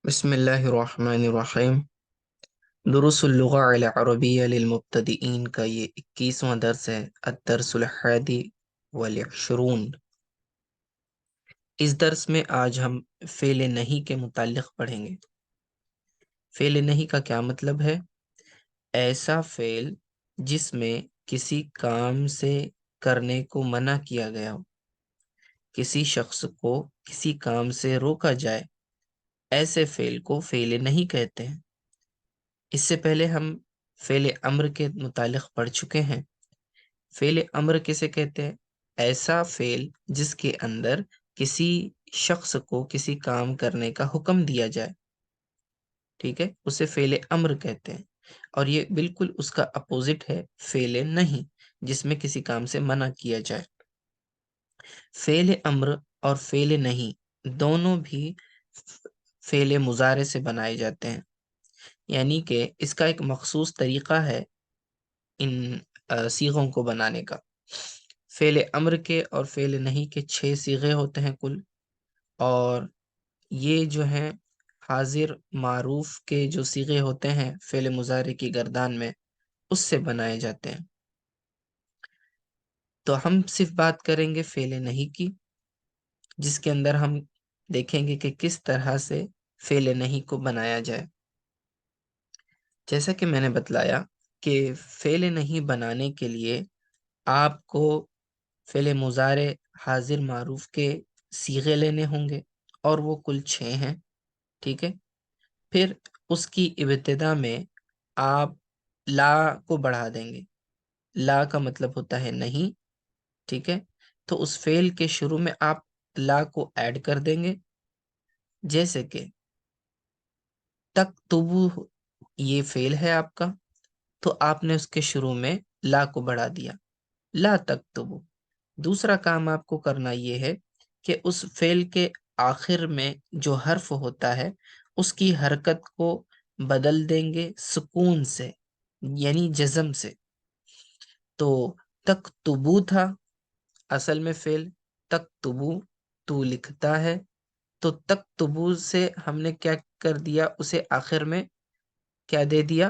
بسم الله الرحمن الرحیم۔ دروس اللغة العربية للمبتدئین کا یہ 21واں درس ہے، الدرس الحادی والعشرون۔ اس درس میں آج ہم فعل نہیں کے متعلق پڑھیں گے۔ فعل نہیں کا کیا مطلب ہے؟ ایسا فعل جس میں کسی کام سے کرنے کو منع کیا گیا ہو، کسی شخص کو کسی کام سے روکا جائے، ایسے فعل کو فعل نہیں کہتے ہیں۔ اس سے پہلے ہم فعل امر کے متعلق پڑھ چکے ہیں۔ فعل امر کسے کہتے ہیں؟ ایسا فعل جس کے اندر کسی شخص کو کسی کام کرنے کا حکم دیا جائے، ٹھیک ہے، اسے فعل امر کہتے ہیں۔ اور یہ بالکل اس کا اپوزٹ ہے فعل نہیں، جس میں کسی کام سے منع کیا جائے۔ فعل امر اور فعل نہیں دونوں بھی فعل مضارع سے بنائے جاتے ہیں، یعنی کہ اس کا ایک مخصوص طریقہ ہے ان صیغوں کو بنانے کا۔ فعل امر کے اور فعل نہیں کے 6 صیغے ہوتے ہیں کل، اور یہ جو ہیں حاضر معروف کے جو صیغے ہوتے ہیں فعل مضارع کی گردان میں، اس سے بنائے جاتے ہیں۔ تو ہم صرف بات کریں گے فعل نہیں کی، جس کے اندر ہم دیکھیں گے کہ کس طرح سے فعل نہیں کو بنایا جائے۔ جیسا کہ میں نے بتلایا کہ فعل نہیں بنانے کے لیے آپ کو فعل مضارع حاضر معروف کے صیغے لینے ہوں گے، اور وہ کل 6 ہیں، ٹھیک ہے۔ پھر اس کی ابتدا میں آپ لا کو بڑھا دیں گے۔ لا کا مطلب ہوتا ہے نہیں، ٹھیک ہے۔ تو اس فعل کے شروع میں آپ لا کو ایڈ کر دیں گے، جیسے کہ تکتبو، یہ فعل ہے آپ کا، تو آپ نے اس کے شروع میں لا کو بڑھا دیا، لا تکتبو۔ دوسرا کام آپ کو کرنا یہ ہے کہ اس فعل کے آخر میں جو حرف ہوتا ہے اس کی حرکت کو بدل دیں گے سکون سے، یعنی جزم سے۔ تو تکتبو تھا اصل میں فعل، تکتبو تو لکھتا ہے، تو تکتبو سے ہم نے کیا کر دیا، اسے آخر میں کیا دے دیا،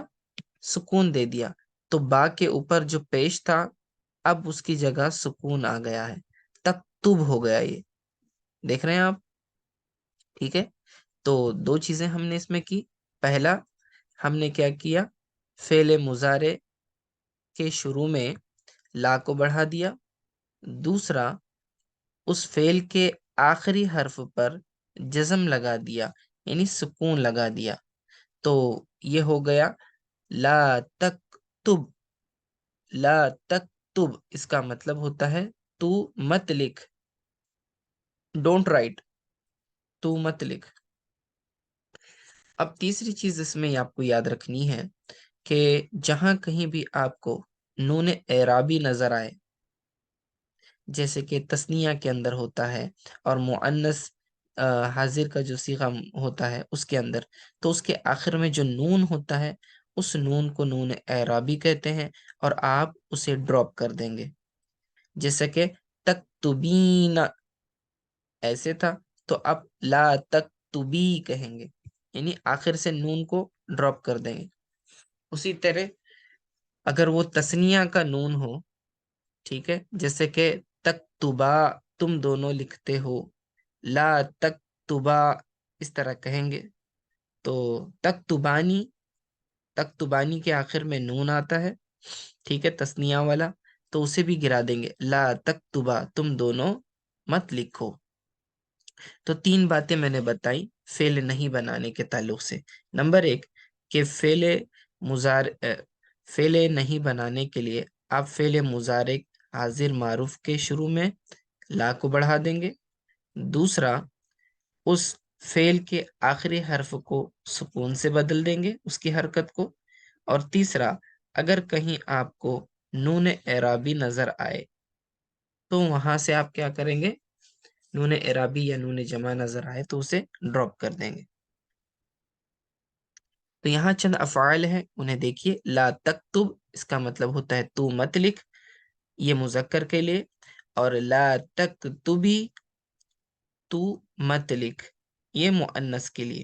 سکون دے دیا۔ تو با کے اوپر جو پیش تھا اب اس کی جگہ سکون آ گیا ہے، تکتب ہو گیا یہ، دیکھ رہے ہیں آپ، ٹھیک ہے۔ تو 2 چیزیں ہم نے اس میں کی۔ پہلا، ہم نے کیا کیا، فعل مضارع کے شروع میں لا کو بڑھا دیا۔ دوسرا، اس فعل کے آخری حرف پر جزم لگا دیا، یعنی سکون لگا دیا۔ تو یہ ہو گیا لا تکتب۔ لا تکتب اس کا مطلب ہوتا ہے تو مت لکھ، ڈونٹ رائٹ، تو مت لکھ۔ اب تیسری چیز اس میں آپ کو یاد رکھنی ہے کہ جہاں کہیں بھی آپ کو نون اعرابی نظر آئے، جیسے کہ تثنیہ کے اندر ہوتا ہے اور مؤنث حاضر کا جو صیغہ ہوتا ہے اس کے اندر، تو اس کے آخر میں جو نون ہوتا ہے اس نون کو نون اعرابی کہتے ہیں، اور آپ اسے ڈراپ کر دیں گے، جیسے کہ تکتبین ایسے تھا، تو اب لا تکتبی کہیں گے، یعنی آخر سے نون کو ڈراپ کر دیں گے۔ اسی طرح اگر وہ تثنیہ کا نون ہو، ٹھیک ہے، جیسے کہ تکتبا تم دونوں لکھتے ہو، لا تکتبا اس طرح کہیں گے۔ تو تکتبانی، تکتبانی کے آخر میں نون آتا ہے، ٹھیک ہے، تثنیہ والا، تو اسے بھی گرا دیں گے، لا تکتبا تم دونوں مت لکھو۔ تو 3 باتیں میں نے بتائی فعل نہیں بنانے کے تعلق سے۔ نمبر 1 کہ فعل نہیں بنانے کے لیے آپ فعل مضارع حاضر معروف کے شروع میں لا کو بڑھا دیں گے۔ دوسرا، اس فعل کے آخری حرف کو سکون سے بدل دیں گے، اس کی حرکت کو۔ اور تیسرا، اگر کہیں آپ کو نون اعرابی نظر آئے تو وہاں سے آپ کیا کریں گے، نون اعرابی یا نون جمع نظر آئے تو اسے ڈراپ کر دیں گے۔ تو یہاں چند افعال ہیں، انہیں دیکھیے۔ لا تکتب اس کا مطلب ہوتا ہے تو مت لکھ، یہ مذکر کے لیے، اور لا تکتبی تو مت لکھ، یہ مؤنث کے لیے۔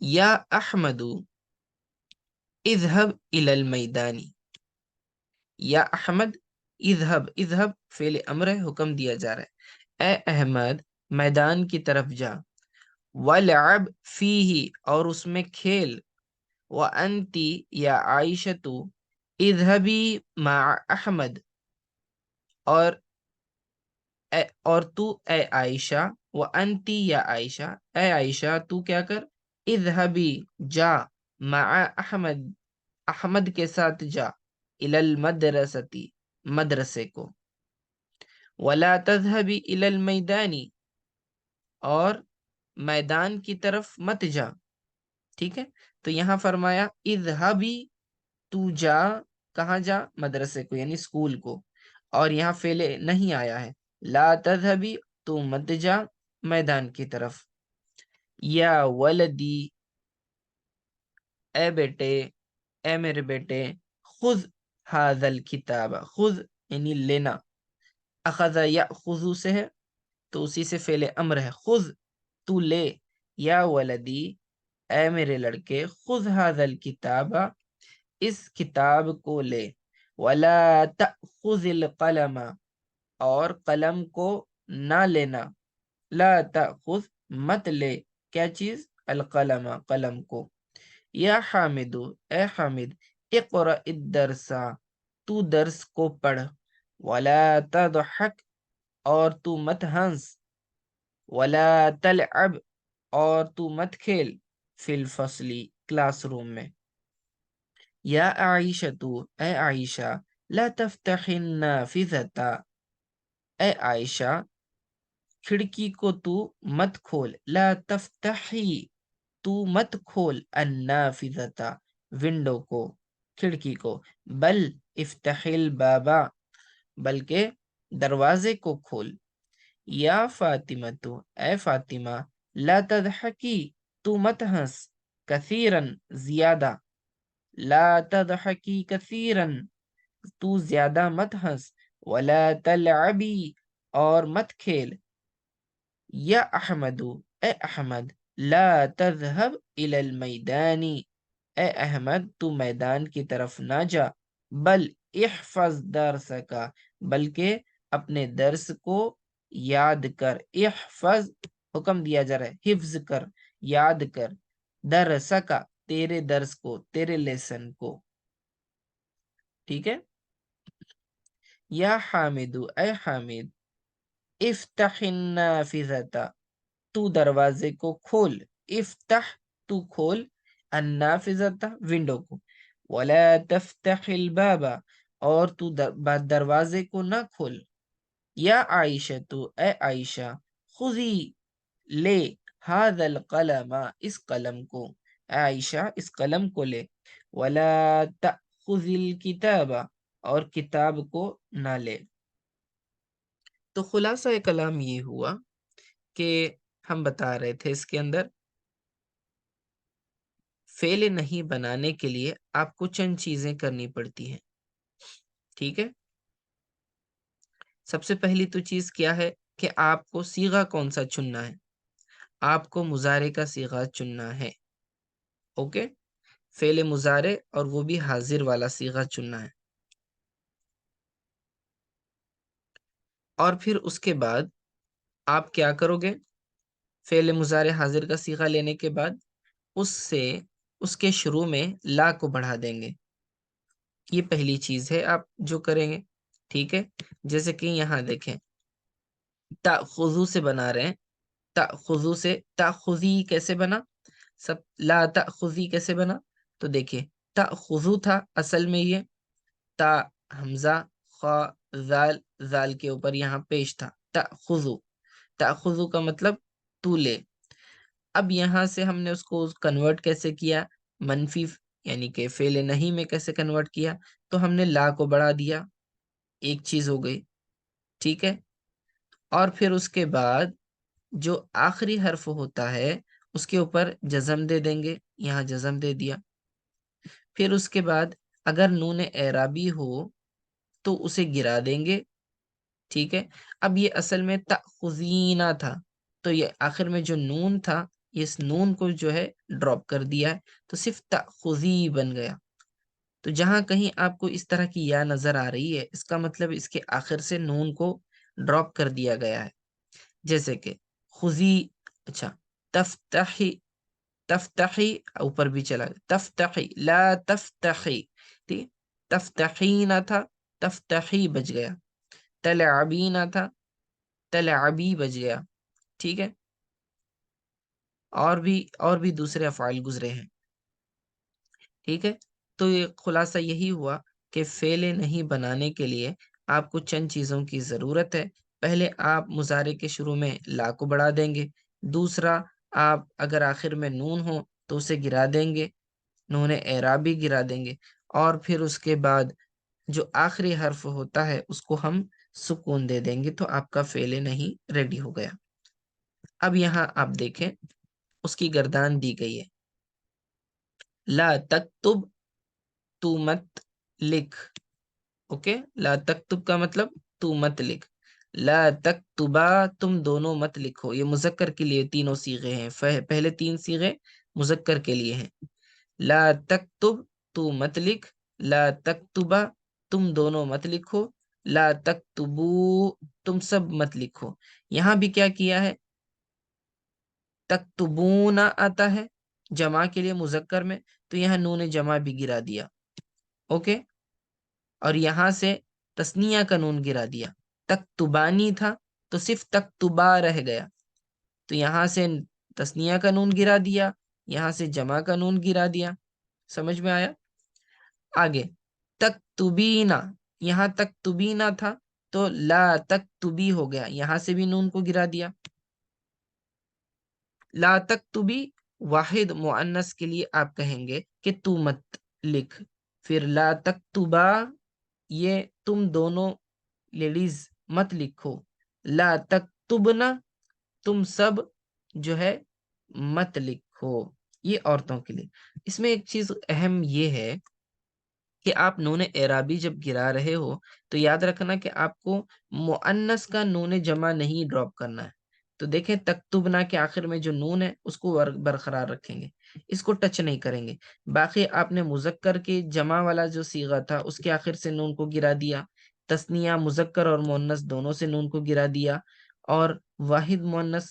یا احمد اذهب الى المیدان، یا احمد اذهب، اذهب فعل امر ہے، حکم دیا جا رہا ہے، اے احمد میدان کی طرف جا، وَلْعَبْ فِيهِ اور اس میں کھیل، وَأَنْتِ یا عائشۃ اذهبی مع احمد اور اور تو اے عائشہ، وَأَنْتِ یا عائشہ، اے عائشہ تو کیا کر، اذهبی جا، مع احمد احمد کے ساتھ جا، الی المدرستی مدرسے کو، وَلَا تَذْهَبِ الی المیدان اور میدان کی طرف مت جا، ٹھیک ہے؟ تو یہاں فرمایا اذهبی تو جا، کہاں جا، مدرسے کو یعنی اسکول کو، اور یہاں فعل نہیں آیا ہے، لا تذهبی تو مت جا میدان کی طرف، یا ولدی اے بیٹے، اے میرے بیٹے، خذ هذا الکتاب، خذ یعنی لینا، اخذ یاخذ سے ہے تو اسی سے فعل امر ہے، خذ تو لے، یا ولدی اے میرے لڑکے، خذ هذا الکتاب اس کتاب کو لے، ولا تأخذ القلم اور قلم کو نہ لینا، لا تأخذ مت لے کیا چیز، القلم قلم کو، یا حامد اے حامد، اقرأ الدرس تو درس کو پڑھ، ولا تضحک اور تو مت ہنس، ولا تلعب اور تو مت کھیل، فی الفصل کلاس روم میں، یا عائشہ تو اے عائشہ، لا تفتح النافذة اے عائشہ کھڑکی کو تو مت کھول، لا تفتحی تو مت کھول، النافذة ونڈو کو، کھڑکی کو، بل افتح البابا بلکہ دروازے کو کھول، یا فاطمہ تو اے فاطمہ، لا تضحکی تو مت ہنس، کثیرا زیادہ، لا تضحکی کثیرا تو زیادہ مت ہنس، ولا تلعبی اور مت کھیل، یا احمد اے احمد، لا تذهب الى المیدان اے احمد تو میدان کی طرف نہ جا، بل احفظ درسک بلکہ اپنے درس کو یاد کر، احفظ حکم دیا جا رہا ہے، حفظ کر، یاد کر، درسک تیرے درس کو، تیرے لیسن کو، ٹھیک ہے؟ یا حامد اے حامد، افتح النافذة تو دروازے کو کھول، افتح تو کھول، النافذة ونڈو کو، ولا تفتح الباب اور تو دروازے کو نہ کھول، یا عائشہ تو اے عائشہ، خذی لے، هذا القلم اس قلم کو، اے عائشہ اس قلم کو لے، ولا تأخذ الکتاب اور کتاب کو نہ لے۔ تو خلاصہ کلام یہ ہوا کہ ہم بتا رہے تھے اس کے اندر فعل نہیں بنانے کے لیے آپ کو چند چیزیں کرنی پڑتی ہیں، ٹھیک ہے؟ سب سے پہلی تو چیز کیا ہے کہ آپ کو صیغہ کون سا چننا ہے، آپ کو مضارع کا صیغہ چننا ہے، اوکے؟ فعل مضارع اور وہ بھی حاضر والا صیغہ چننا ہے، اور پھر اس کے بعد آپ کیا کرو گے، فعل مضارع حاضر کا صیغہ لینے کے بعد اس کے شروع میں لا کو بڑھا دیں گے، یہ پہلی چیز ہے آپ جو کریں گے، ٹھیک ہے؟ جیسے کہ یہاں دیکھیں تأخذو سے بنا رہے ہیں، تأخذو سے تأخذی کیسے بنا، سب لا تأخذی کیسے بنا، تو دیکھیں تأخذو تھا اصل میں، یہ تا حمزہ خا زال، زال کے اوپر یہاں پیش تھا، تأخذو، تأخذو کا مطلب تو لے، اب یہاں سے ہم نے اس کو کنورٹ کیسے کیا، منفی یعنی کہ فعل نہیں میں کیسے کنورٹ کیا، تو ہم نے لا کو بڑھا دیا، ایک چیز ہو گئی، ٹھیک ہے؟ اور پھر اس کے بعد جو آخری حرف ہوتا ہے اس کے اوپر جزم دے دیں گے، یہاں جزم دے دیا، پھر اس کے بعد اگر نون اعرابی ہو تو اسے گرا دیں گے، ٹھیک ہے؟ اب یہ اصل میں تأخذینا تھا، تو یہ آخر میں جو نون تھا یہ اس نون کو جو ہے ڈراپ کر دیا ہے، تو صرف تأخذی بن گیا۔ تو جہاں کہیں آپ کو اس طرح کی یا نظر آ رہی ہے، اس کا مطلب اس کے آخر سے نون کو ڈراپ کر دیا گیا ہے، جیسے کہ خذی، اچھا تفتحی، تفتحی اوپر بھی چلا گیا، تفتحی لا تفتحی، ٹھیک، تفتحینا تھا، تفتحی بچ گیا، تلعبینا تھا، تلعبی بچ گیا، ٹھیک ہے، اور بھی دوسرے افعال گزرے ہیں، ٹھیک ہے۔ تو یہ خلاصہ یہی ہوا کہ فعل نہیں بنانے کے لیے آپ کو چند چیزوں کی ضرورت ہے۔ پہلے آپ مضارع کے شروع میں لا کو بڑھا دیں گے، دوسرا آپ اگر آخر میں نون ہو تو اسے گرا دیں گے، نون اعرابی گرا دیں گے، اور پھر اس کے بعد جو آخری حرف ہوتا ہے اس کو ہم سکون دے دیں گے، تو آپ کا فعل نہیں ریڈی ہو گیا۔ اب یہاں آپ دیکھیں اس کی گردان دی گئی ہے، لا تکتب، تو مت لکھ، اوکے، لا تکتب کا مطلب تو مت لکھ، لا تکتبا تم دونوں مت لکھو، یہ مذکر کے لیے تینوں صیغے ہیں، پہلے تین صیغے مذکر کے لیے ہیں، لا تکتب تو مت لکھ، لا تکتبا تم دونوں مت لکھو، لا تکتبو تم سب مت لکھو۔ یہاں بھی کیا کیا ہے، تکتبون آتا ہے جمع کے لیے مذکر میں، تو یہاں نون جمع بھی گرا دیا، اوکے، اور یہاں سے تسنیہ کا نون گرا دیا، تکتبانی تھا تو صرف تکتبا رہ گیا، تو یہاں سے تسنیہ کا نون گرا دیا، یہاں سے جمع کا نون گرا دیا، سمجھ میں آیا؟ آگے تکتبینا، یہاں تکتبینا تھا تو لا تکتبی ہو گیا، یہاں سے بھی نون کو گرا دیا، لا تکتبی واحد مؤنث کے لیے آپ کہیں گے کہ تو مت لکھ، پھر لا تکتبا یہ تم دونوں لیڈیز مت لکھو، لا تکتبنا تم سب جو ہے مت لکھو، یہ عورتوں کے لیے۔ اس میں ایک چیز اہم یہ ہے کہ آپ نون اعرابی جب گرا رہے ہو تو یاد رکھنا کہ آپ کو مؤنث کا نون جمع نہیں ڈراپ کرنا ہے، تو دیکھیں تکتبنا کے آخر میں جو نون ہے اس کو برقرار رکھیں گے، اس کو ٹچ نہیں کریں گے، باقی آپ نے مذکر کے جمع والا جو صیغہ تھا اس کے آخر سے نون کو گرا دیا، تثنیہ مذکر اور مؤنث دونوں سے نون کو گرا دیا، اور واحد مؤنث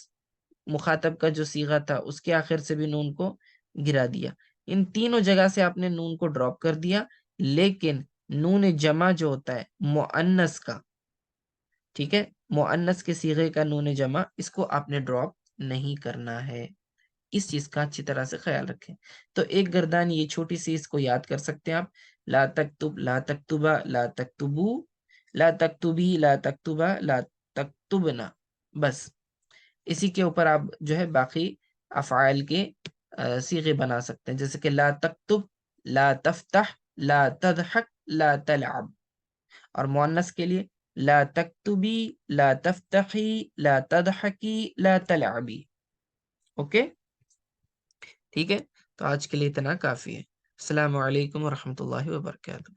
مخاطب کا جو صیغہ تھا اس کے آخر سے بھی نون کو گرا دیا، ان تینوں جگہ سے آپ نے نون کو ڈراپ کر دیا، لیکن نون جمع جو ہوتا ہے مؤنث کا، ٹھیک ہے، مؤنث کے صیغے کا نون جمع، اس کو آپ نے ڈراپ نہیں کرنا ہے، اس چیز کا اچھی طرح سے خیال رکھیں۔ تو ایک گردان یہ چھوٹی سی اس کو یاد کر سکتے ہیں آپ، لا تکتب، لا تکتبا، لا تکتبو، لا تکتبی، لا تکتبا، لا تکتبنا، بس اسی کے اوپر آپ جو ہے باقی افعال کے صیغے بنا سکتے ہیں، جیسے کہ لا تکتب، لا تفتح، لا تضحک، لا تلعب، اور مؤنث کے لیے لا تکتبی، لا تفتحی، لا تضحکی، لا تلعبی، اوکے، ٹھیک ہے۔ تو آج کے لیے اتنا کافی ہے۔ السلام علیکم ورحمۃ اللہ وبرکاتہ۔